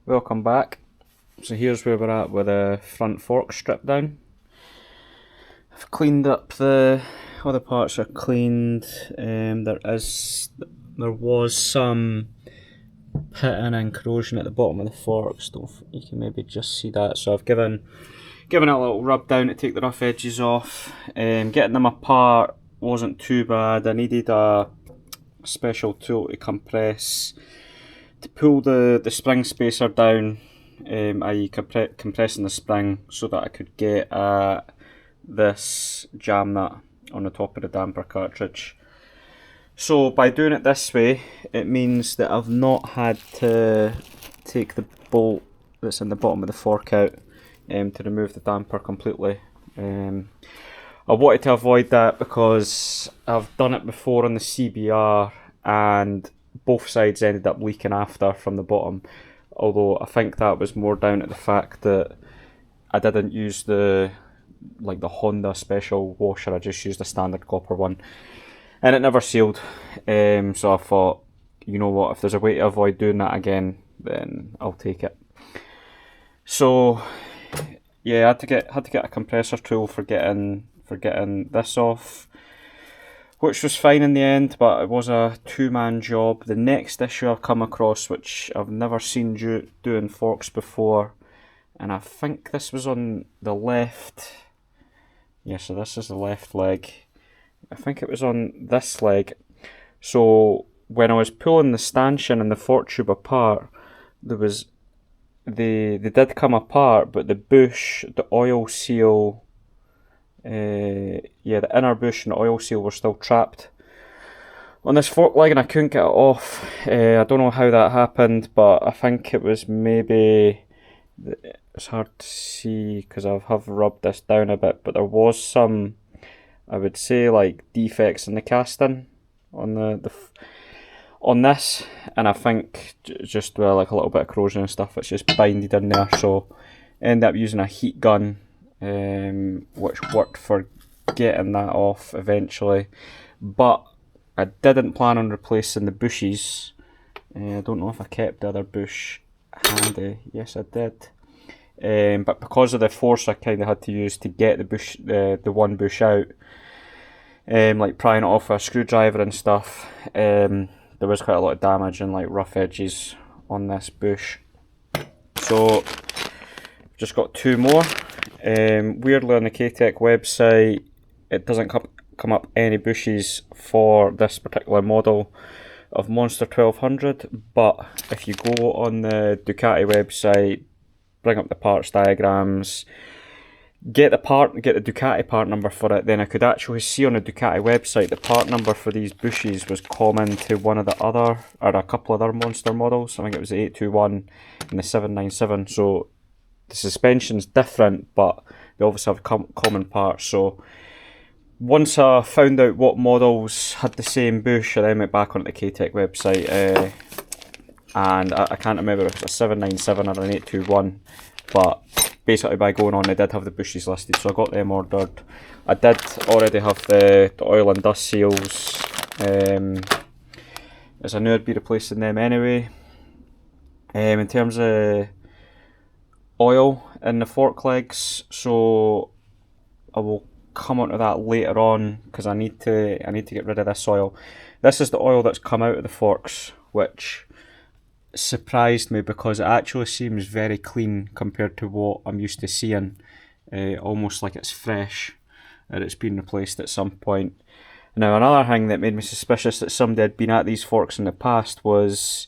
Welcome back. So here's where we're at with the front fork stripped down. I've cleaned up all the parts are cleaned. There was some pitting and corrosion at the bottom of the forks. You can maybe just see that. So I've given it a little rub down to take the rough edges off. Getting them apart wasn't too bad. I needed a special tool to compress, to pull the spring spacer down, i.e. compressing the spring so that I could get this jam nut on the top of the damper cartridge. So by doing it this way, it means that I've not had to take the bolt that's in the bottom of the fork out to remove the damper completely. I wanted to avoid that because I've done it before on the CBR and both sides ended up leaking after from the bottom, although I think that was more down to the fact that I didn't use the Honda special washer. I just used a standard copper one and it never sealed. So I thought, you know what, if there's a way to avoid doing that again, then I'll take it. So yeah, I had to get a compressor tool for getting this off, which was fine in the end, but it was a two-man job. The next issue I've come across, which I've never seen doing forks before, and I think this was on the left. Yeah, so this is the left leg. I think it was on this leg. So when I was pulling the stanchion and the fork tube apart, they did come apart, but the bush, the oil seal, the inner bush and the oil seal were still trapped on this fork leg and I couldn't get it off. I don't know how that happened, but I think it was maybe, it's hard to see because I have rubbed this down a bit, but there was some, I would say, like defects in the casting on on this, and I think just like a little bit of corrosion and stuff, it's just binded in there. So I ended up using a heat gun, which worked for getting that off eventually, but I didn't plan on replacing the bushes. I don't know if I kept the other bush handy. Yes, I did. But because of the force I kind of had to use to get the one bush out, like prying it off with a screwdriver and stuff, there was quite a lot of damage and like rough edges on this bush. So just got two more. Weirdly on the K-Tech website, it doesn't come up any bushes for this particular model of Monster 1200, but if you go on the Ducati website, bring up the parts diagrams, get the Ducati part number for it, then I could actually see on the Ducati website the part number for these bushes was common to one of the other, or a couple other Monster models. I think it was the 821 and the 797, so the suspension's different, but they obviously have common parts. So once I found out what models had the same bush, I then went back onto the K-Tech website, and I can't remember if it was a 797 or an 821, but basically by going on, they did have the bushes listed, so I got them ordered. I did already have the oil and dust seals, as I knew I'd be replacing them anyway. In terms of oil in the fork legs, so I will come onto that later on because I need to get rid of this oil. This is the oil that's come out of the forks, which surprised me because it actually seems very clean compared to what I'm used to seeing, almost like it's fresh and it's been replaced at some point. Now another thing that made me suspicious that somebody had been at these forks in the past was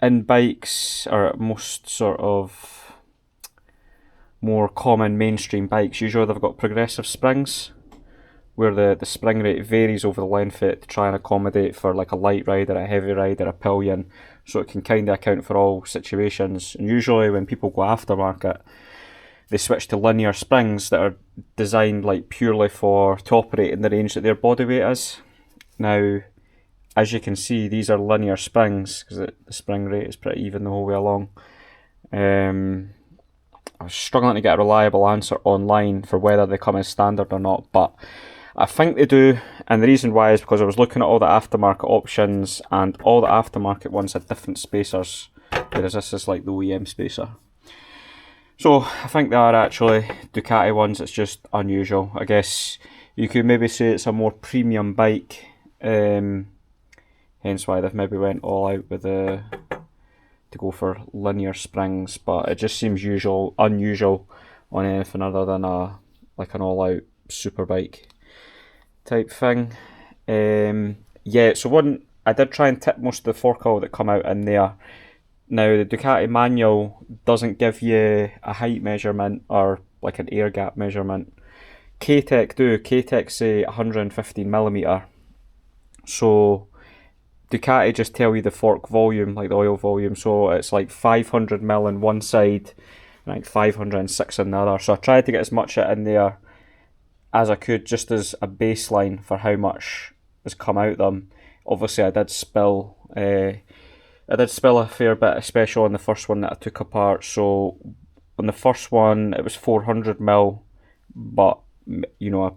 in bikes, or most sort of more common mainstream bikes, usually they've got progressive springs where the spring rate varies over the length of it to try and accommodate for like a light ride or a heavy ride or a pillion, so it can kind of account for all situations. And usually when people go aftermarket, they switch to linear springs that are designed like purely to operate in the range that their body weight is. Now, as you can see, these are linear springs because the spring rate is pretty even the whole way along. I was struggling to get a reliable answer online for whether they come as standard or not, but I think they do, and the reason why is because I was looking at all the aftermarket options, and all the aftermarket ones had different spacers whereas this is like the OEM spacer. So I think they are actually Ducati ones. It's just unusual. I guess you could maybe say it's a more premium bike, hence why they've maybe went all out with to go for linear springs. But it just seems unusual on anything other than like an all-out super bike type thing. Yeah, so I did try and tip most of the fork oil that come out in there. Now the Ducati manual doesn't give you a height measurement or like an air gap measurement. K-Tech do. K-Tech say 115mm. So Ducati just tell you the fork volume, like the oil volume. So it's like 500ml on one side and like 506 on the other. So I tried to get as much in there as I could, just as a baseline for how much has come out them. Obviously I did spill a fair bit, especially on the first one that I took apart. So on the first one it was 400ml, but you know, I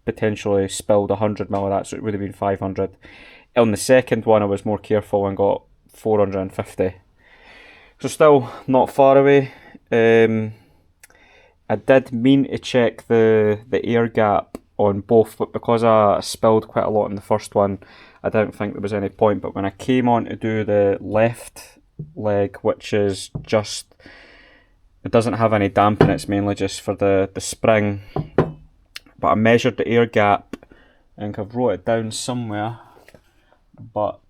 potentially spilled 100ml of that, so it would have been 500. On the second one I was more careful and got 450. So still not far away. I did mean to check the air gap on both, but because I spilled quite a lot in the first one, I didn't think there was any point. But when I came on to do the left leg, which is just, it doesn't have any damping, it's mainly just for the spring. But I measured the air gap, I think I've wrote it down somewhere, but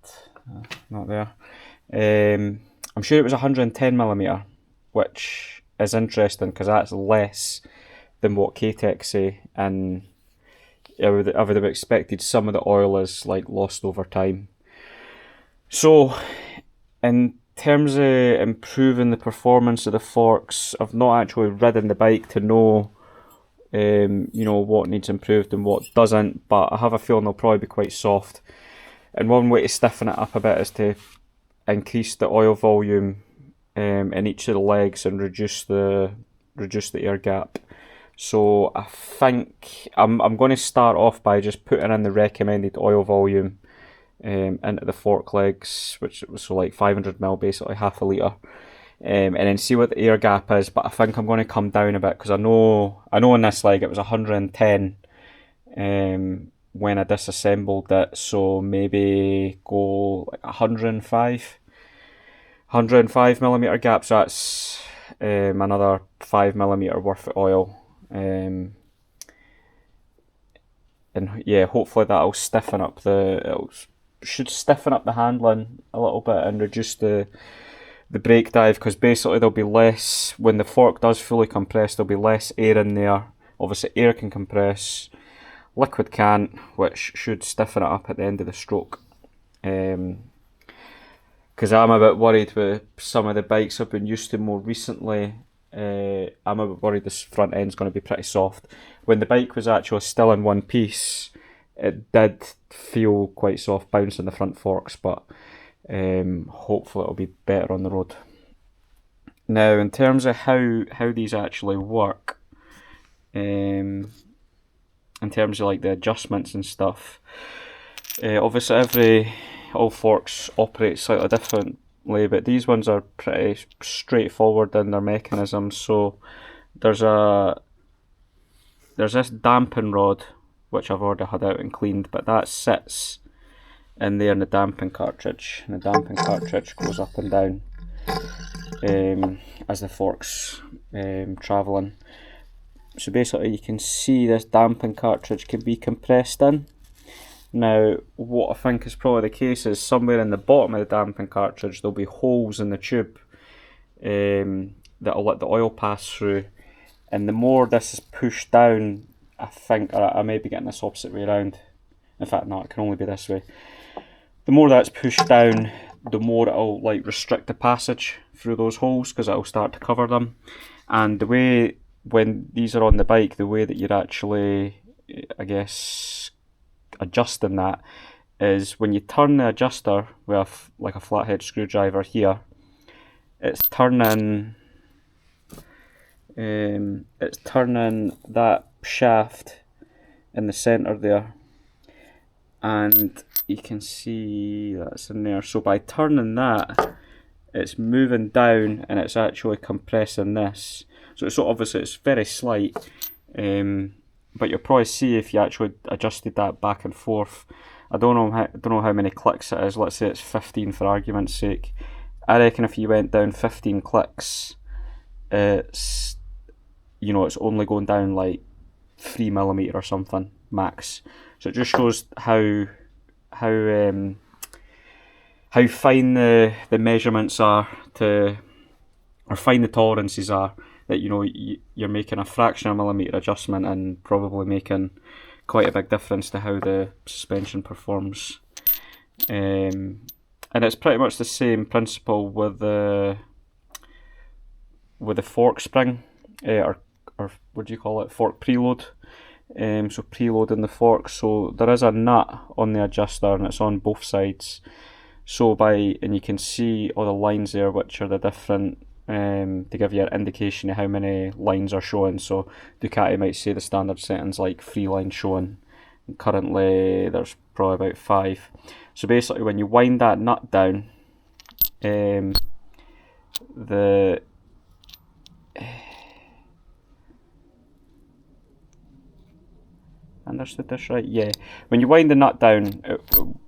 not there. I'm sure it was 110mm, which is interesting because that's less than what K-Tech say, and I would have expected some of the oil is like lost over time. So in terms of improving the performance of the forks, I've not actually ridden the bike to know you know, what needs improved and what doesn't, but I have a feeling they'll probably be quite soft. And one way to stiffen it up a bit is to increase the oil volume in each of the legs and reduce the air gap. So I think I'm going to start off by just putting in the recommended oil volume into the fork legs, which was so like 500ml, basically half a litre, and then see what the air gap is. But I think I'm going to come down a bit because I know in this leg it was 110 when I disassembled it, so maybe go like 105mm gap, so that's another 5mm worth of oil. And yeah, hopefully that'll stiffen up should stiffen up the handling a little bit and reduce the brake dive, because basically there'll be less, when the fork does fully compress, there'll be less air in there. Obviously air can compress, liquid can't, which should stiffen it up at the end of the stroke. Because I'm a bit worried with some of the bikes I've been used to more recently. I'm a bit worried this front end's going to be pretty soft. When the bike was actually still in one piece, it did feel quite soft bouncing the front forks, but hopefully it'll be better on the road. Now, in terms of how these actually work, in terms of like the adjustments and stuff, obviously all forks operate slightly differently, but these ones are pretty straightforward in their mechanism. So there's this damping rod, which I've already had out and cleaned, but that sits in there in the damping cartridge, and the damping cartridge goes up and down as the fork's travelling. So basically you can see this damping cartridge can be compressed in. Now what I think is probably the case is somewhere in the bottom of the damping cartridge there'll be holes in the tube that'll let the oil pass through, and the more this is pushed down, I think, or I may be getting this opposite way around, in fact no, it can only be this way, the more that's pushed down, the more it'll like restrict the passage through those holes, because it'll start to cover them. And the way, when these are on the bike, the way that you're actually, I guess, adjusting that is when you turn the adjuster with like a flathead screwdriver here, it's turning that shaft in the centre there, and you can see that's in there. So by turning that, it's moving down and it's actually compressing this. So obviously it's very slight, but you'll probably see if you actually adjusted that back and forth. I don't know how many clicks it is. Let's say it's 15 for argument's sake. I reckon if you went down 15 clicks, it's only going down like 3mm or something max. So it just shows how fine the measurements are or fine the tolerances are, that you're making a fraction of a millimetre adjustment and probably making quite a big difference to how the suspension performs. And it's pretty much the same principle with the fork spring, or what do you call it, fork preload. So preloading the fork. So there is a nut on the adjuster and it's on both sides. And you can see all the lines there, which are the different, to give you an indication of how many lines are showing. So Ducati might say the standard setting's like 3 lines showing, and currently there's probably about 5. So basically when you wind that nut down, understood this right? Yeah. When you wind the nut down, it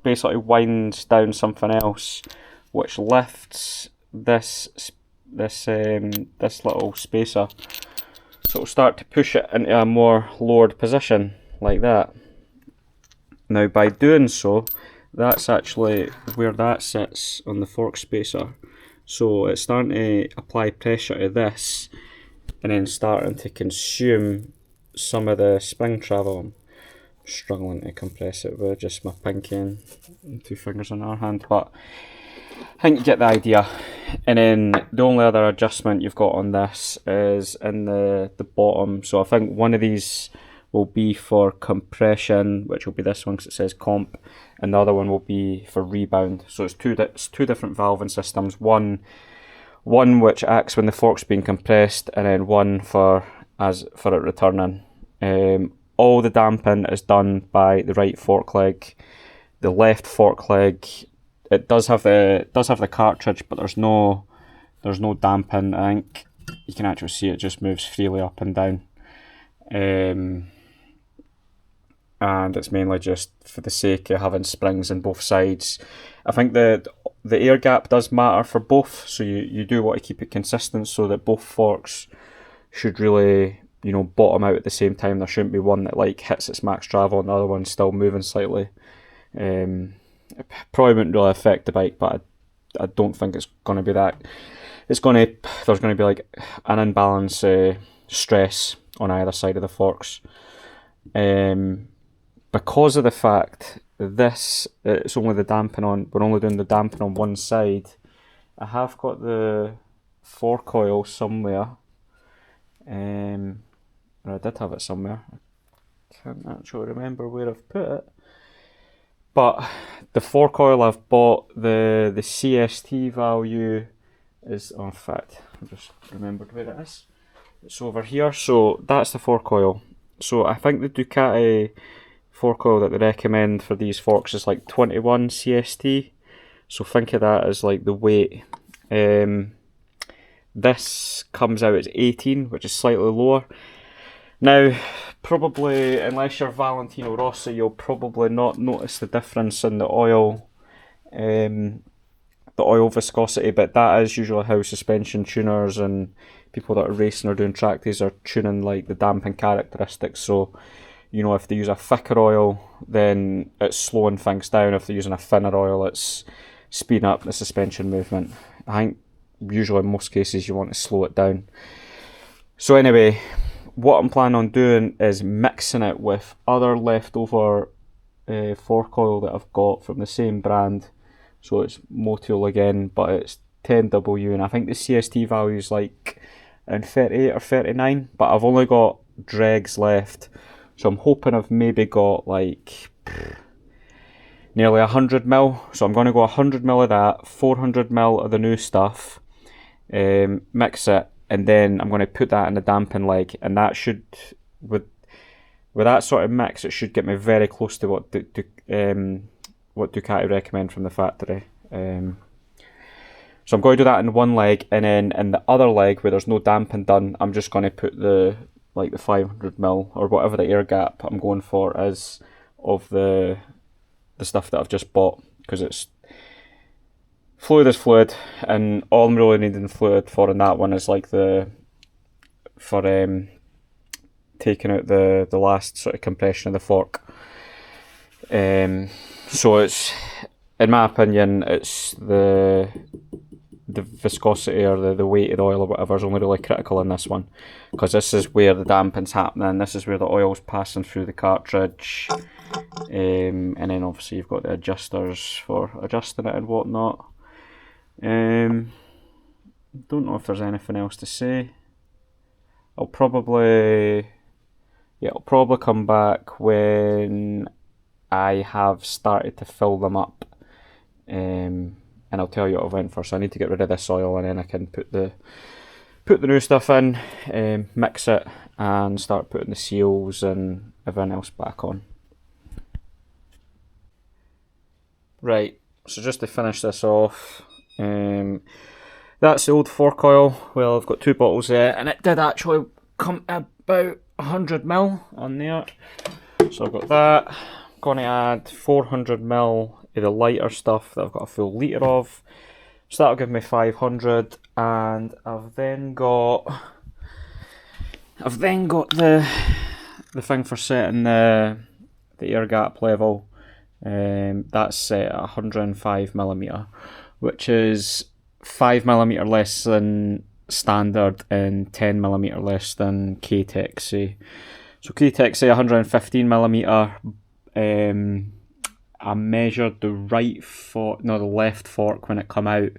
basically winds down something else, which lifts this little spacer. So it'll start to push it into a more lowered position, like that. Now by doing so, that's actually where that sits on the fork spacer. So it's starting to apply pressure to this, and then starting to consume some of the spring travel. I'm struggling to compress it with just my pinky and 2 fingers on our hand, but I think you get the idea. And then the only other adjustment you've got on this is in the bottom. So I think one of these will be for compression, which will be this one because it says comp, and the other one will be for rebound. So it's two different valving systems. One which acts when the fork's being compressed, and then one for it returning. All the damping is done by the right fork leg. The left fork leg, it does have the cartridge, but there's no damping. I think you can actually see it just moves freely up and down. And it's mainly just for the sake of having springs on both sides. I think the air gap does matter for both, so you do want to keep it consistent so that both forks should really bottom out at the same time. There shouldn't be one that like hits its max travel and the other one's still moving slightly. It probably wouldn't really affect the bike, but I don't think it's going to be that. There's going to be like an imbalance stress on either side of the forks. Because of the fact that it's only the damping on, we're only doing the damping on one side, I have got the fork oil somewhere. I did have it somewhere. I can't actually remember where I've put it. But the fork oil I've bought, the CST value is, in fact, I just remembered where it is. It's over here. So that's the fork oil. So I think the Ducati fork oil that they recommend for these forks is like 21 CST. So think of that as like the weight. This comes out as 18, which is slightly lower. Now, probably, unless you're Valentino Rossi, you'll probably not notice the difference in the oil viscosity, but that is usually how suspension tuners and people that are racing or doing track days are tuning like the damping characteristics. So, if they use a thicker oil, then it's slowing things down. If they're using a thinner oil, it's speeding up the suspension movement. I think usually in most cases you want to slow it down. So anyway, what I'm planning on doing is mixing it with other leftover fork oil that I've got from the same brand. So it's Motul again, but it's 10W, and I think the CST value is like in 38 or 39, but I've only got dregs left. So I'm hoping I've maybe got like nearly 100ml. So I'm going to go 100ml of that, 400ml of the new stuff, mix it, and then I'm going to put that in the damping leg, and that should, with that sort of mix, it should get me very close to what Ducati recommend from the factory. So I'm going to do that in one leg, and then in the other leg where there's no damping done, I'm just going to put the 500mm or whatever the air gap I'm going for is of the stuff that I've just bought, because it's fluid is fluid, and all I'm really needing fluid for in that one is like for taking out the last sort of compression of the fork. So it's, in my opinion, it's the viscosity or the weight of the oil or whatever is only really critical in this one, because this is where the damping's happening, this is where the oil's passing through the cartridge, and then obviously you've got the adjusters for adjusting it and whatnot. Don't know if there's anything else to say. I'll probably come back when I have started to fill them up, and I'll tell you what I went for. So I need to get rid of this oil, and then I can put the new stuff in, mix it, and start putting the seals and everything else back on. Right, so just to finish this off, that's the old fork oil. Well, I've got 2 bottles there, and it did actually come about 100ml on there. So I've got that. I'm going to add 400ml of the lighter stuff that I've got a full litre of. So that'll give me 500, and I've then got the thing for setting the air gap level. That's set at 105mm, which is 5mm less than standard and 10mm less than K-Tech say. So K-Tech say 115mm. I measured the the left fork when it come out,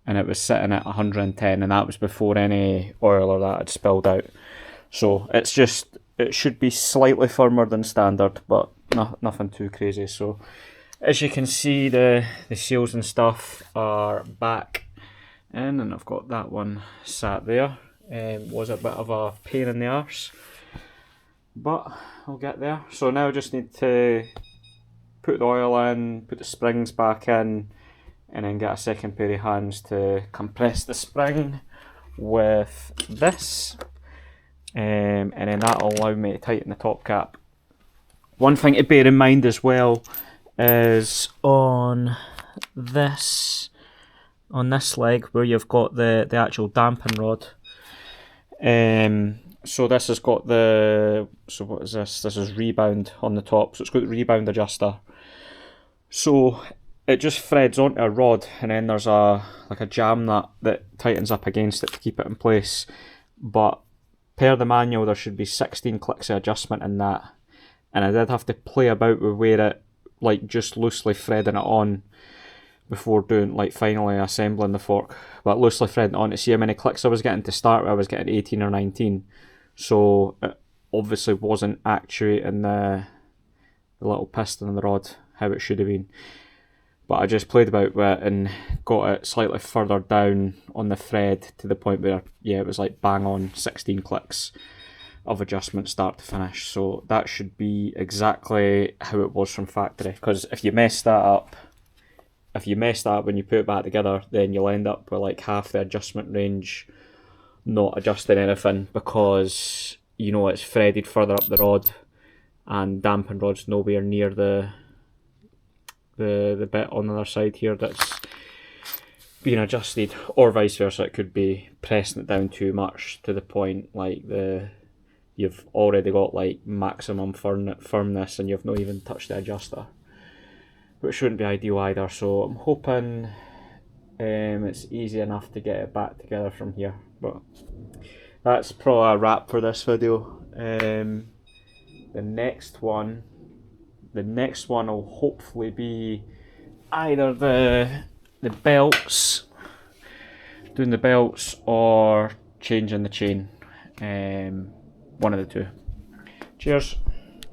and it was sitting at 110, and that was before any oil or that had spilled out. So it should be slightly firmer than standard, but nothing too crazy. So as you can see, the seals and stuff are back in, and I've got that one sat there. Was a bit of a pain in the arse, but I'll get there. So now I just need to put the oil in, put the springs back in, and then get a second pair of hands to compress the spring with this, and then that'll allow me to tighten the top cap. One thing to bear in mind as well is on this leg where you've got the actual damping rod. So this has got so what is this? This is Rebound on the top, so it's got the Rebound adjuster. So it just threads onto a rod, and then there's a jam that tightens up against it to keep it in place. But per the manual, there should be 16 clicks of adjustment in that, and I did have to play about with where it, just loosely threading it on before doing, finally assembling the fork. But loosely threading it on to see how many clicks I was getting to start with. I was getting 18 or 19, so it obviously wasn't actuating the little piston in the rod how it should have been. But I just played about with it and got it slightly further down on the thread to the point where, it was bang on 16 clicks of adjustment start to finish. So that should be exactly how it was from factory, because if you mess that up when you put it back together, then you'll end up with half the adjustment range not adjusting anything, because it's threaded further up the rod, and damping rod's nowhere near the bit on the other side here that's being adjusted, or vice versa. It could be pressing it down too much to the point you've already got maximum firmness and you've not even touched the adjuster, which shouldn't be ideal either. So I'm hoping it's easy enough to get it back together from here. But that's probably a wrap for this video. The next one will hopefully be either the belts, doing the belts, or changing the chain. One of the two. Cheers.